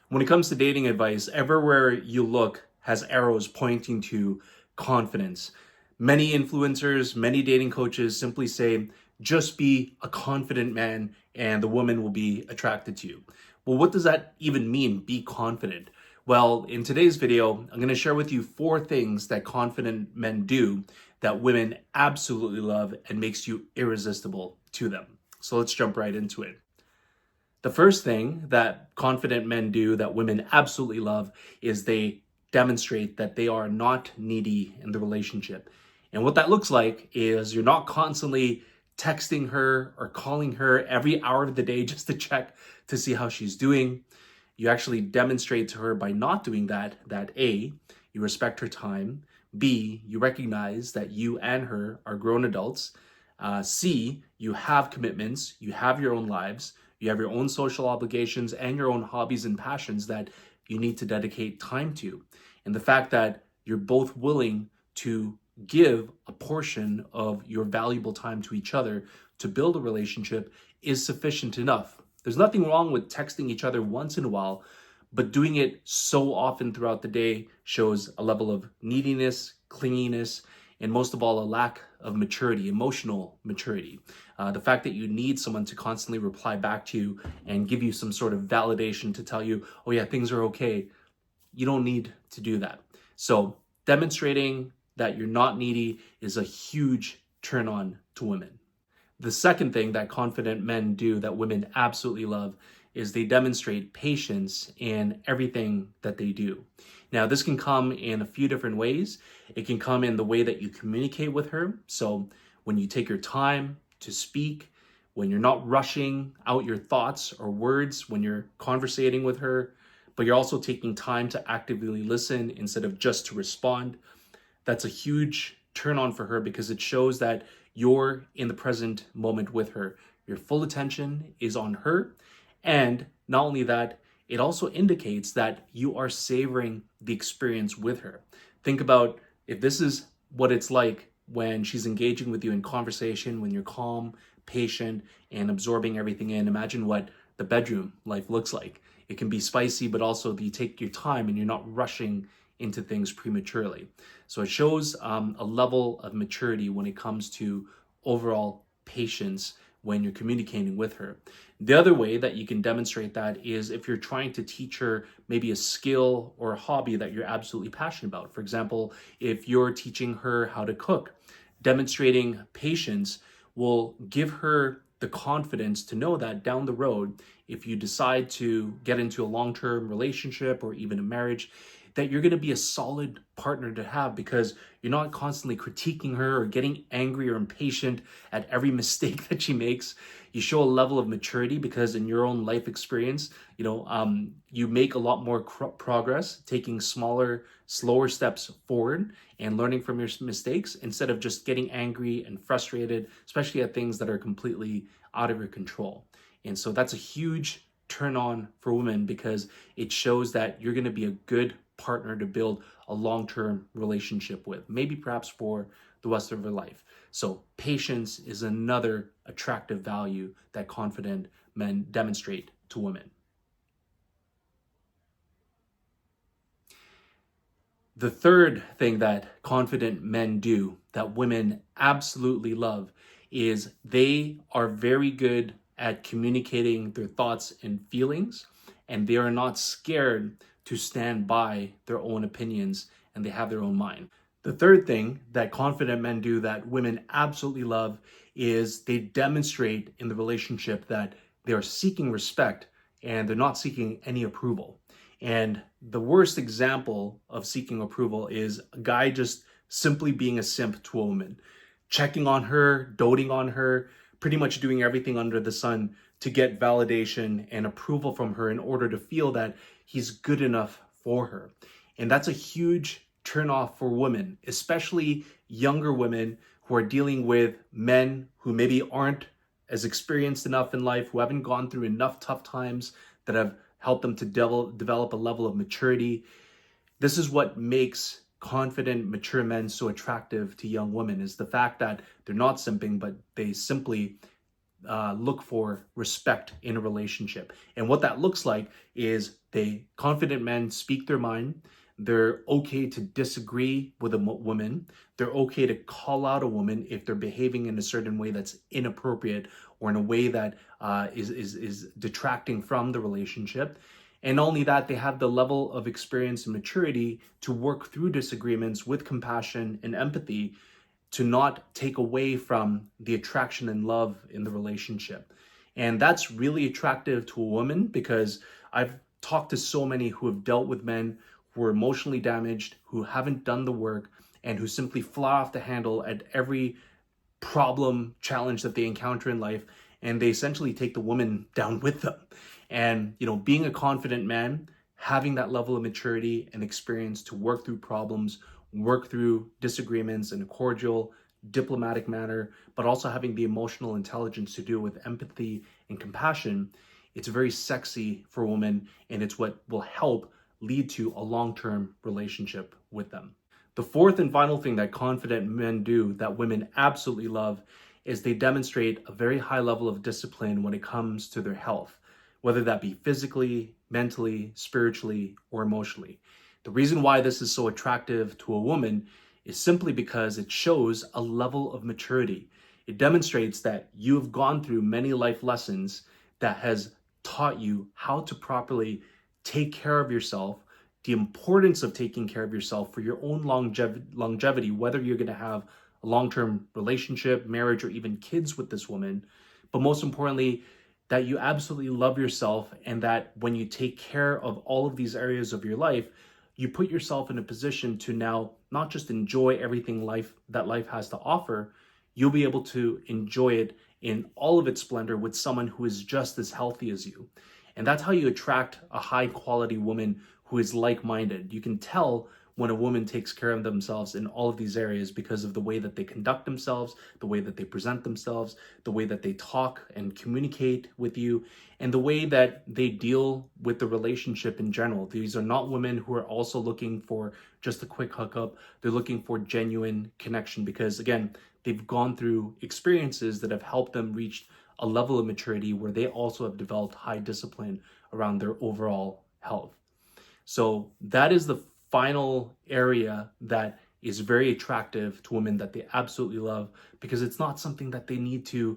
When it comes to dating advice, everywhere you look has arrows pointing to confidence. Many influencers, many dating coaches simply say, just be a confident man and the woman will be attracted to you. Well, what does that even mean, be confident? Well, in today's video, I'm going to share with you 4 things that confident men do that women absolutely love and makes you irresistible to them. So let's jump right into it. The first thing that confident men do that women absolutely love is they demonstrate that they are not needy in the relationship. And what that looks like is you're not constantly texting her or calling her every hour of the day just to check to see how she's doing. You actually demonstrate to her by not doing that A, you respect her time, B, you recognize that you and her are grown adults, C, you have commitments, you have your own lives, you have your own social obligations and your own hobbies and passions that you need to dedicate time to. And the fact that you're both willing to give a portion of your valuable time to each other to build a relationship is sufficient enough. There's nothing wrong with texting each other once in a while, but doing it so often throughout the day shows a level of neediness, clinginess, and most of all, a lack of maturity, emotional maturity. The fact that you need someone to constantly reply back to you and give you some sort of validation to tell you, oh yeah, things are okay. You don't need to do that. So demonstrating that you're not needy is a huge turn on to women. The second thing that confident men do that women absolutely love is they demonstrate patience in everything that they do. Now, this can come in a few different ways. It can come in the way that you communicate with her. So, when you take your time to speak, when you're not rushing out your thoughts or words, when you're conversating with her, but you're also taking time to actively listen instead of just to respond. That's a huge turn on for her because it shows that you're in the present moment with her. Your full attention is on her. And not only that, it also indicates that you are savoring the experience with her. Think about if this is what it's like when she's engaging with you in conversation, when you're calm, patient, and absorbing everything in. Imagine what the bedroom life looks like. It can be spicy, but also you take your time and you're not rushing into things prematurely. So it shows a level of maturity when it comes to overall patience when you're communicating with her. The other way that you can demonstrate that is if you're trying to teach her maybe a skill or a hobby that you're absolutely passionate about. For example, if you're teaching her how to cook, demonstrating patience will give her the confidence to know that down the road, if you decide to get into a long-term relationship or even a marriage, that you're going to be a solid partner to have because you're not constantly critiquing her or getting angry or impatient at every mistake that she makes. You show a level of maturity because in your own life experience, you make a lot more progress, taking smaller, slower steps forward and learning from your mistakes instead of just getting angry and frustrated, especially at things that are completely out of your control. And so that's a huge turn on for women because it shows that you're going to be a good partner to build a long-term relationship with, maybe perhaps for the rest of their life. So patience is another attractive value that confident men demonstrate to women. The third thing that confident men do that women absolutely love is they are very good at communicating their thoughts and feelings, and they are not scared to stand by their own opinions and they have their own mind. The third thing that confident men do that women absolutely love is they demonstrate in the relationship that they are seeking respect and they're not seeking any approval. And the worst example of seeking approval is a guy just simply being a simp to a woman, checking on her, doting on her, pretty much doing everything under the sun to get validation and approval from her in order to feel that he's good enough for her. And that's a huge turnoff for women, especially younger women who are dealing with men who maybe aren't as experienced enough in life, who haven't gone through enough tough times that have helped them to develop a level of maturity. This is what makes confident, mature men so attractive to young women, is the fact that they're not simping, but they simply look for respect in a relationship. And what that looks like is confident men speak their mind. They're okay to disagree with a woman. They're okay to call out a woman if they're behaving in a certain way that's inappropriate or in a way that is detracting from the relationship. And not only that, they have the level of experience and maturity to work through disagreements with compassion and empathy to not take away from the attraction and love in the relationship. And that's really attractive to a woman, because I've talked to so many who have dealt with men who are emotionally damaged, who haven't done the work, and who simply fly off the handle at every problem, challenge that they encounter in life, and they essentially take the woman down with them. And, being a confident man, having that level of maturity and experience to work through problems, work through disagreements in a cordial, diplomatic manner, but also having the emotional intelligence to do it with empathy and compassion, it's very sexy for a woman, and it's what will help lead to a long-term relationship with them. The fourth and final thing that confident men do that women absolutely love is they demonstrate a very high level of discipline when it comes to their health, whether that be physically, mentally, spiritually, or emotionally. The reason why this is so attractive to a woman is simply because it shows a level of maturity. It demonstrates that you have gone through many life lessons that has taught you how to properly take care of yourself, the importance of taking care of yourself for your own longevity, whether you're going to have a long-term relationship, marriage, or even kids with this woman. But most importantly, that you absolutely love yourself, and that when you take care of all of these areas of your life, you put yourself in a position to now not just enjoy everything that life has to offer, you'll be able to enjoy it in all of its splendor with someone who is just as healthy as you. And that's how you attract a high quality woman who is like-minded. You can tell when a woman takes care of themselves in all of these areas because of the way that they conduct themselves, the way that they present themselves, the way that they talk and communicate with you, and the way that they deal with the relationship in general. These are not women who are also looking for just a quick hookup. They're looking for genuine connection because, again, they've gone through experiences that have helped them reach a level of maturity where they also have developed high discipline around their overall health. So that is the final area that is very attractive to women that they absolutely love, because it's not something that they need to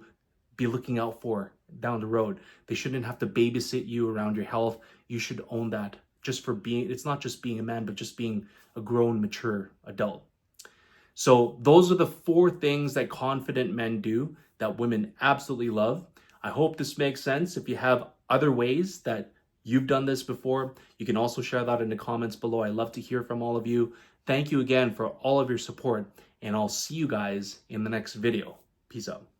be looking out for down the road. They shouldn't have to babysit you around your health. You should own that just for it's not just being a man, but just being a grown, mature adult. So those are the 4 things that confident men do that women absolutely love. I hope this makes sense. If you have other ways that you've done this before, you can also share that in the comments below. I love to hear from all of you. Thank you again for all of your support, and I'll see you guys in the next video. Peace out.